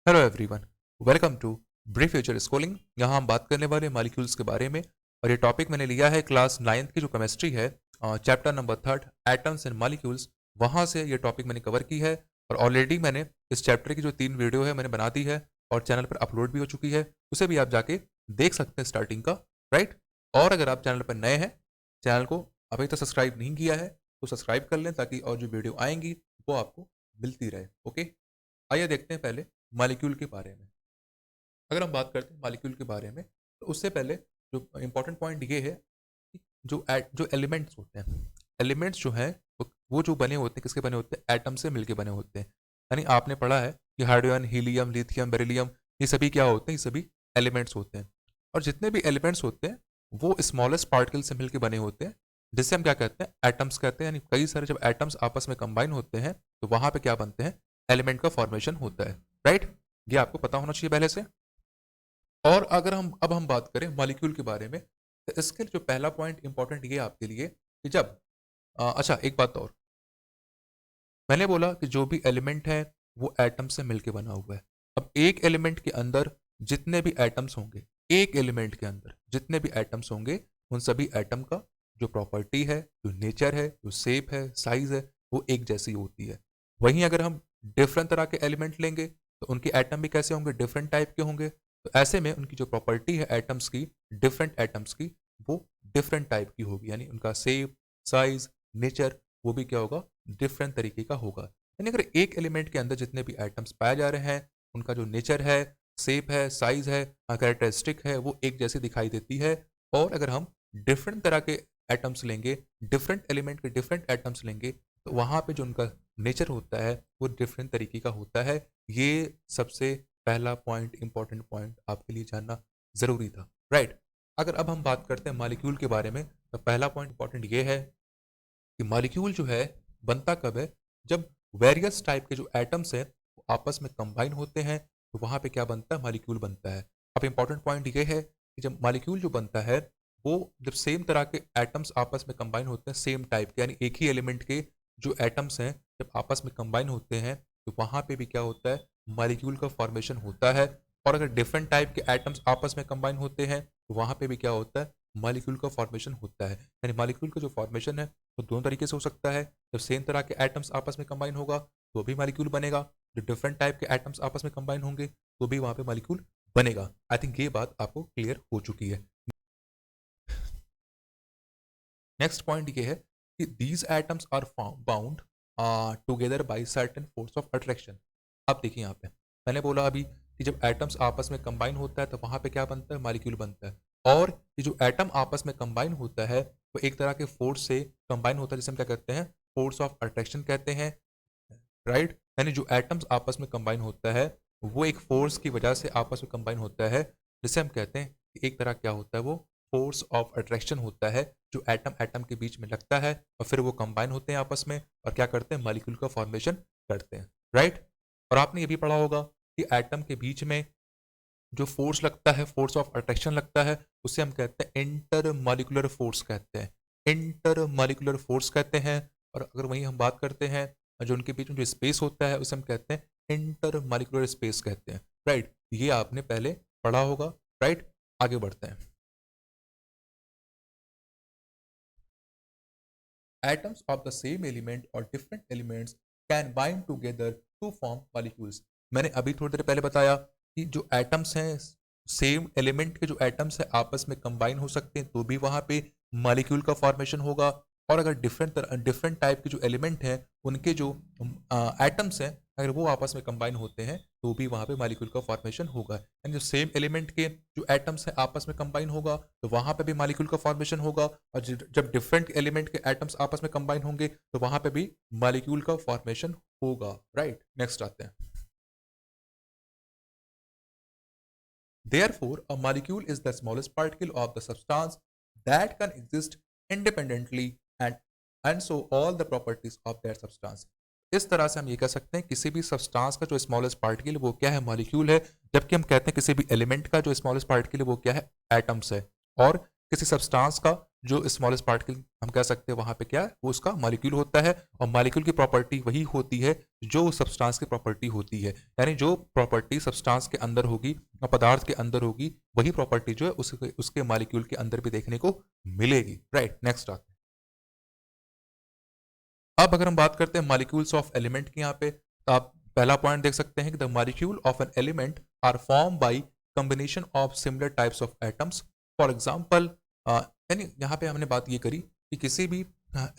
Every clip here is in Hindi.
Hello everyone, welcome to brief future schooling. यहाँ हम बात करने वाले मॉलिक्यूल्स के बारे में और ये टॉपिक मैंने लिया है क्लास 9th की जो केमिस्ट्री है, chapter number 3 atoms and molecules. वहाँ से ये टॉपिक मैंने कवर की है और ऑलरेडी मैंने इस चैप्टर की जो 3 वीडियो है मैंने बना दी है और चैनल पर अपलोड भी हो चुकी है। उसे भी आप जाके देख सकते हैं स्टार्टिंग का, राइट। और अगर आप चैनल पर नए हैं, चैनल को अभी तक सब्सक्राइब नहीं किया है तो सब्सक्राइब कर लें ताकि और जो वीडियो आएंगी वो आपको मिलती रहे। ओके, आइए देखते हैं पहले मॉलिक्यूल के बारे में। अगर हम बात करते हैं मॉलिक्यूल के बारे में तो उससे पहले जो इम्पोर्टेंट पॉइंट ये है कि जो एलिमेंट्स होते हैं, एलिमेंट्स जो हैं वो जो बने होते हैं किसके बने होते हैं, एटम से मिलके बने होते हैं। यानी आपने पढ़ा है कि हाइड्रोजन, हीलियम, लिथियम, बेरिलियम, ये सभी क्या होते हैं, ये सभी एलिमेंट्स होते हैं। और जितने भी एलिमेंट्स होते हैं वो स्मॉलेस्ट पार्टिकल से मिलके बने होते हैं, जिससे हम क्या कहते हैं, एटम्स कहते हैं। यानी कई सारे जब एटम्स आपस में कंबाइन होते हैं तो वहां पे क्या बनते हैं, एलिमेंट का फॉर्मेशन होता है, राइट। ये आपको पता होना चाहिए पहले से। और अगर हम बात करें मॉलिक्यूल के बारे में तो इसके जो पहला पॉइंट इंपॉर्टेंट ये आपके लिए कि जब अच्छा एक बात और, मैंने बोला कि जो भी एलिमेंट है वो एटम से मिलके बना हुआ है। अब एक एलिमेंट के अंदर जितने भी एटम्स होंगे, एक एलिमेंट के अंदर जितने भी एटम्स होंगे उन सभी एटम का जो प्रॉपर्टी है, जो नेचर है, जो शेप है, साइज है, वो एक जैसी होती है। वहीं अगर हम डिफरेंट तरह के एलिमेंट लेंगे तो उनके एटम भी कैसे होंगे, डिफरेंट टाइप के होंगे। तो ऐसे में उनकी जो प्रॉपर्टी है एटम्स की, डिफरेंट एटम्स की, वो डिफरेंट टाइप की होगी। यानी उनका शेप, साइज, नेचर वो भी क्या होगा, डिफरेंट तरीके का होगा। यानी अगर एक एलिमेंट के अंदर जितने भी एटम्स पाए जा रहे हैं उनका जो नेचर है, शेप है, साइज है, कैरेक्टरिस्टिक है, वो एक जैसी दिखाई देती है। और अगर हम डिफरेंट तरह के एटम्स लेंगे, डिफरेंट एलिमेंट के डिफरेंट एटम्स लेंगे तो वहाँ पे जो उनका नेचर होता है वो डिफरेंट तरीके का होता है। ये सबसे पहला पॉइंट, इंपॉर्टेंट पॉइंट आपके लिए जानना ज़रूरी था, राइट। अगर अब हम बात करते हैं मॉलिक्यूल के बारे में तो पहला पॉइंट इंपॉर्टेंट ये है कि मॉलिक्यूल जो है बनता कब है, जब वेरियस टाइप के जो एटम्स हैं वो आपस में कंबाइन होते हैं तो वहाँ पे क्या बनता है, मॉलिक्यूल बनता है। अब इंपॉर्टेंट पॉइंट ये है कि जब मॉलिक्यूल जो बनता है वो जब सेम तरह के एटम्स आपस में कंबाइन होते हैं, सेम टाइप के, यानी एक ही एलिमेंट के जो एटम्स हैं जब आपस में कंबाइन होते हैं तो वहाँ पे भी क्या होता है, मॉलिक्यूल का फॉर्मेशन होता है। और अगर डिफरेंट टाइप के एटम्स आपस में कंबाइन होते हैं तो वहाँ पे भी क्या होता है, मॉलिक्यूल का फॉर्मेशन होता है। यानी मॉलिक्यूल का जो फॉर्मेशन है वो दोनों तरीके से हो सकता है। जब सेम तरह के एटम्स आपस में कंबाइन होगा तो भी मॉलिक्यूल बनेगा, जो डिफरेंट टाइप के एटम्स आपस में कंबाइन होंगे तो भी वहाँ पे मॉलिक्यूल बनेगा। आई थिंक ये बात आपको क्लियर हो चुकी है। नेक्स्ट पॉइंट ये है कि these atoms are bound together by certain force of attraction. अब देखिए यहाँ पे मैंने बोला अभी कि जब एटम्स आपस में कंबाइन होता है तो वहाँ पे क्या बनता है, मॉलिक्यूल बनता है। और ये जो एटम आपस में कंबाइन होता है वो एक तरह के फोर्स से कंबाइन होता है जिसे हम क्या कहते हैं, फोर्स ऑफ अट्रैक्शन कहते हैं, राइट। यानी जो एटम्स आपस में कंबाइन होता है वो एक फोर्स की वजह से आपस में कंबाइन होता है, जिसे हम कहते हैं कि एक तरह क्या होता है, वो फोर्स ऑफ अट्रैक्शन होता है जो एटम एटम के बीच में लगता है और फिर वो कंबाइन होते हैं आपस में और क्या करते हैं, मॉलिक्यूल का फॉर्मेशन करते हैं, राइट। और आपने ये भी पढ़ा होगा कि एटम के बीच में जो फोर्स लगता है, फोर्स ऑफ अट्रैक्शन लगता है, उसे हम कहते हैं इंटर मॉलिकुलर फोर्स कहते हैं, इंटर मॉलिकुलर फोर्स कहते हैं। और अगर वहीं हम बात करते हैं जो उनके बीच में जो स्पेस होता है उसे हम कहते हैं इंटर मॉलिकुलर स्पेस कहते हैं, राइट। ये आपने पहले पढ़ा होगा, राइट। आगे बढ़ते हैं। Atoms of the same element or different elements can bind together to form molecules। मैंने अभी थोड़ी देर पहले बताया कि जो एटम्स हैं, सेम एलिमेंट के जो एटम्स हैं आपस में कंबाइन हो सकते हैं तो भी वहाँ पे मॉलिक्यूल का फॉर्मेशन होगा। और अगर डिफरेंट टाइप के जो एलिमेंट हैं उनके जो एटम्स हैं अगर वो आपस में कंबाइन होते हैं तो भी वहाँ पे मॉलिक्यूल का फॉर्मेशन होगा। यानी जो सेम एलिमेंट के जो एटम्स हैं आपस में कंबाइन होगा तो वहाँ पे भी मॉलिक्यूल का फॉर्मेशन होगा। और जब डिफरेंट एलिमेंट के एटम्स आपस में कंबाइन होंगे तो वहाँ पे भी मॉलिक्यूल का फॉर्मेशन होगा, राइट। नेक्स्ट आते हैं। Therefore, a molecule is the smallest particle of the substance that can exist independently and so all the properties of that substance। इस तरह से हम ये कह सकते हैं किसी भी सब्सटेंस का जो स्मॉलेस्ट पार्टिकल वो क्या है, मॉलिक्यूल है। जबकि हम कहते हैं किसी भी एलिमेंट का जो स्मॉलेस्ट पार्टिकल है वो क्या है, एटम्स है। और किसी सब्सटेंस का जो स्मॉलेस्ट पार्टिकल हम कह सकते हैं वहाँ पे क्या है, वो उसका मॉलिक्यूल होता है। और मॉलिक्यूल की प्रॉपर्टी वही होती है जो सब्सटेंस की प्रॉपर्टी होती है, यानी जो प्रॉपर्टी सब्सटेंस के अंदर होगी और पदार्थ के अंदर होगी, वही प्रॉपर्टी जो है उसके मॉलिक्यूल के अंदर भी देखने को मिलेगी। राइट, नेक्स्ट आते हैं। अब अगर हम बात करते हैं मॉलिक्यूल्स ऑफ एलिमेंट की, यहाँ पे तो आप पहला पॉइंट देख सकते हैं कि the molecule of an element are form by combination of similar types of atoms. For example, यानी यहाँ पे हमने बात ये करी कि किसी भी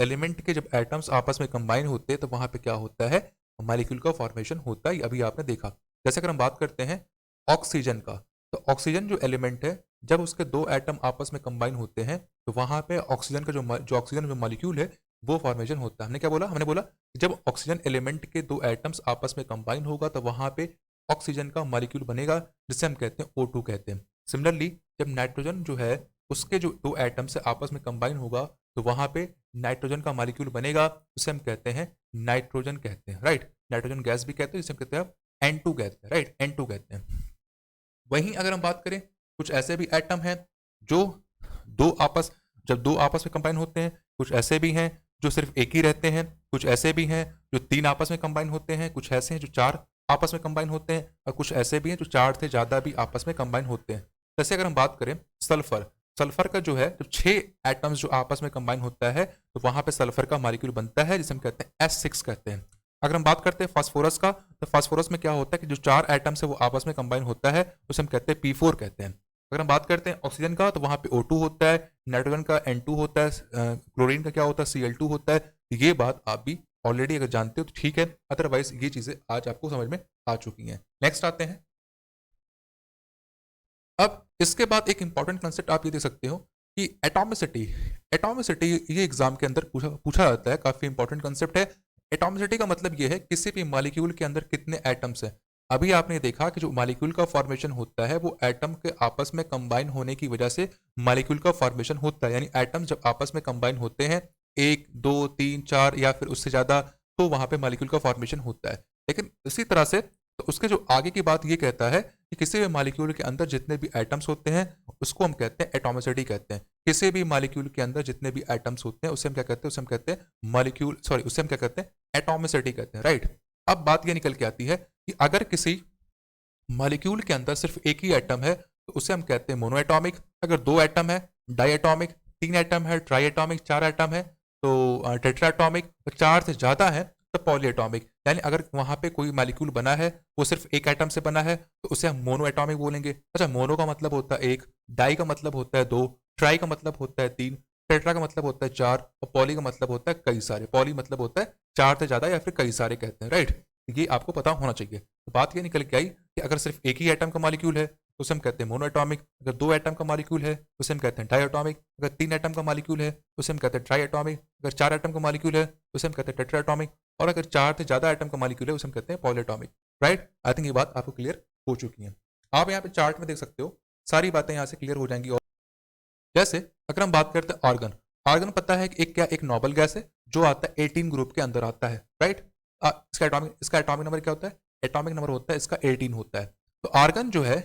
एलिमेंट के जब एटम्स आपस में कंबाइन होते हैं तो वहाँ पे क्या होता है, मॉलिक्यूल का फॉर्मेशन होता है। अभी आपने देखा, जैसे अगर हम बात करते हैं ऑक्सीजन का, तो ऑक्सीजन जो एलिमेंट है, जब उसके दो एटम आपस में कंबाइन होते हैं तो वहाँ पे ऑक्सीजन का जो ऑक्सीजन जो मॉलिक्यूल है वो फॉर्मेशन होता है। हमने क्या बोला, हमने बोला कि जब ऑक्सीजन एलिमेंट के दो एटम्स आपस में कंबाइन होगा तो वहाँ पे ऑक्सीजन का मॉलिक्यूल बनेगा, जिसे हम कहते हैं O2 कहते हैं। सिमिलरली जब नाइट्रोजन जो है उसके जो दो एटम से आपस में कंबाइन होगा तो वहाँ पे नाइट्रोजन का मॉलिक्यूल बनेगा, जिसे हम कहते हैं नाइट्रोजन कहते हैं। राइट, नाइट्रोजन गैस भी कहते हैं, जिसे हम कहते हैं N2 कहते हैं। राइट, N2 कहते हैं। वहीं अगर हम बात करें, कुछ ऐसे भी एटम हैं जो जब दो आपस में कंबाइन होते हैं, कुछ ऐसे भी हैं जो सिर्फ एक ही रहते हैं, कुछ ऐसे भी हैं जो तीन आपस में कंबाइन होते हैं, कुछ ऐसे हैं जो चार आपस में कंबाइन होते हैं, और कुछ ऐसे भी हैं जो चार से ज़्यादा भी आपस में कंबाइन होते हैं। जैसे अगर हम बात करें सल्फर, सल्फर का जो है जब छह एटम्स जो आपस में कंबाइन होता है तो वहाँ पे सल्फर का मॉलिक्यूल बनता है, जिसे हम कहते हैं S6 कहते हैं। अगर हम बात करते हैं फास्फोरस का, तो फास्फोरस में क्या होता है कि जो चार एटम्स है वो आपस में कंबाइन होता है, उसे हम कहते हैं P4 कहते हैं। अगर हम बात करते हैं ऑक्सीजन का, तो वहाँ पे O2 होता है, नाइट्रोजन का N2 होता है, क्लोरीन का क्या होता है, Cl2 होता है। ये बात आप भी ऑलरेडी अगर जानते हो तो ठीक है, अदरवाइज ये चीज़ें आज आपको समझ में आ चुकी हैं। नेक्स्ट आते हैं। अब इसके बाद एक इंपॉर्टेंट कंसेप्ट आप ये देख सकते हो कि एटॉमिसिटी। एटॉमिसिटी ये एग्जाम के अंदर पूछा जाता है, काफ़ी इंपॉर्टेंट कंसेप्ट है। एटॉमिसिटी का मतलब ये है किसी भी मॉलिक्यूल के अंदर कितने एटम्स हैं। अभी आपने देखा कि जो मॉलिक्यूल का फॉर्मेशन होता है वो एटम के आपस में कंबाइन होने की वजह से मॉलिक्यूल का फॉर्मेशन होता है, यानी एटम जब आपस में कंबाइन होते हैं, एक दो तीन चार या फिर उससे ज़्यादा, तो वहाँ पे मॉलिक्यूल का फॉर्मेशन होता है। लेकिन इसी तरह से तो उसके जो आगे की बात ये कहता है कि किसी भी मॉलिक्यूल के अंदर जितने भी एटम्स होते हैं उसको हम कहते हैं एटॉमिसिटी कहते हैं। किसी भी मॉलिक्यूल के अंदर जितने भी एटम्स होते हैं उसे हम क्या कहते हैं, उसे हम कहते हैं मॉलिक्यूल सॉरी उसे हम क्या कहते हैं, एटॉमिसिटी कहते हैं। राइट, अब बात ये निकल के आती है कि अगर किसी मॉलिक्यूल के अंदर सिर्फ एक ही एटम है तो उसे हम कहते हैं मोनोएटॉमिक। अगर दो एटम है डाईएटॉमिक, तीन एटम है ट्राईएटॉमिक, चार एटम है तो टेट्राएटॉमिक, चार से ज़्यादा है तो पॉलीएटॉमिक। यानी अगर वहाँ पे कोई मॉलिक्यूल बना है वो सिर्फ एक एटम से बना है तो उसे हम मोनोएटॉमिक बोलेंगे। अच्छा, मोनो का मतलब होता है एक, डाई का मतलब होता है दो, ट्राई का मतलब होता है तीन, टेट्रा का मतलब होता है चार, और पॉली का मतलब होता है कई सारे। पॉली मतलब होता है चार से ज़्यादा या फिर कई सारे कहते हैं। राइट, ये आपको पता होना चाहिए। तो बात ये निकल के आई कि अगर सिर्फ एक ही एटम का मॉलिक्यूल है तो उसे हम कहते हैं मोनोएटॉमिक। अगर दो एटम का मॉलिक्यूल है तो उसे हम कहते हैं डाईएटॉमिक। अगर तीन एटम का मॉलिक्यूल है तो उसे हम कहते हैं ट्राईएटॉमिक। अगर चार एटम का मॉलिक्यूल है तो उसे हम कहते हैं टेट्राएटॉमिक। और अगर चार से ज़्यादा एटम का मॉलिक्यूल है उसे हम कहते हैं पॉलीएटॉमिक। राइट, आई थिंक ये बात आपको क्लियर हो चुकी है। आप यहाँ पे चार्ट में देख सकते हो, सारी बातें यहाँ से क्लियर हो जाएंगी। और जैसे अगर हम बात करते हैं आर्गन, आर्गन पता है कि एक नोबल गैस है जो आता है 18 ग्रुप के अंदर आता है। राइट, इसका एटॉमिक नंबर क्या होता है, एटॉमिक नंबर होता है इसका 18 होता है। तो आर्गन जो है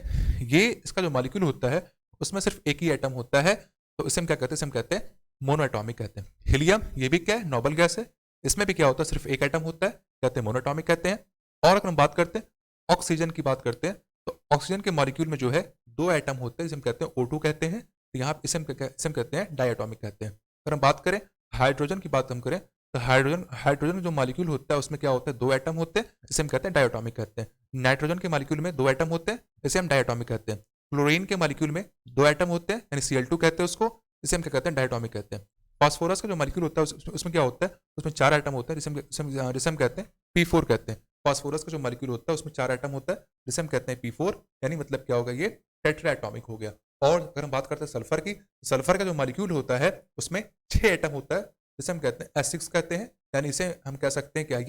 ये इसका जो मॉलिक्यूल होता है उसमें सिर्फ एक ही एटम होता है, तो इसे हम क्या कहते हैं, इसे हम कहते हैं मोनोएटॉमिक कहते हैं। हीलियम ये भी क्या है, नोबल गैस है, इसमें भी क्या होता है, सिर्फ एक एटम होता है, कहते हैं मोनोएटॉमिक कहते हैं। और अगर हम बात करते हैं ऑक्सीजन की बात करते हैं, तो ऑक्सीजन के मॉलिक्यूल में जो है दो एटम होते हैं, जिसे हम कहते हैं O2 कहते हैं। तो यहाँ इसे हम कहते हैं डाईएटॉमिक कहते हैं। अगर हम बात करें हाइड्रोजन की बात हम करें, तो हाइड्रोजन जो मॉलिक्यूल होता है उसमें क्या होता है, दो एटम होते हैं, इसे हम कहते हैं डायटोमिक कहते हैं। नाइट्रोजन के मॉलिक्यूल में दो एटम होते हैं, इसे हम डायटोमिक कहते हैं। क्लोरीन के मॉलिक्यूल में दो एटम होते हैं, यानी Cl2 कहते हैं उसको, इसे हम क्या कहते हैं, डायटोमिक कहते हैं। फास्फोरस का जो मॉलिक्यूल होता है उसमें क्या होता है, उसमें चार एटम होता है, जिसे हम कहते हैं P4 कहते हैं। फास्फोरस का जो मॉलिक्यूल होता है उसमें चार एटम होता है, जिसे हम कहते हैं P4, यानी मतलब क्या होगा, ये टेट्राएटॉमिक हो गया। और अगर हम बात करते हैं सल्फर की, सल्फर का जो मॉलिक्यूल होता है उसमें छह एटम होता है, जिसे हम कहते हैं S6 कहते हैं, यानी इसे हम कह सकते हैं क्या,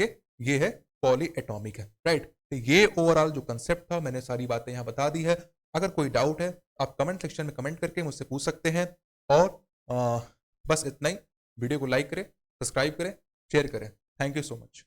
ये है पॉली एटॉमिक है। राइट, तो ये ओवरऑल जो कंसेप्ट था मैंने सारी बातें यहाँ बता दी है। अगर कोई डाउट है आप कमेंट सेक्शन में कमेंट करके मुझसे पूछ सकते हैं। और बस इतना ही। वीडियो को लाइक करें, सब्सक्राइब करें, शेयर करें। Thank you so much.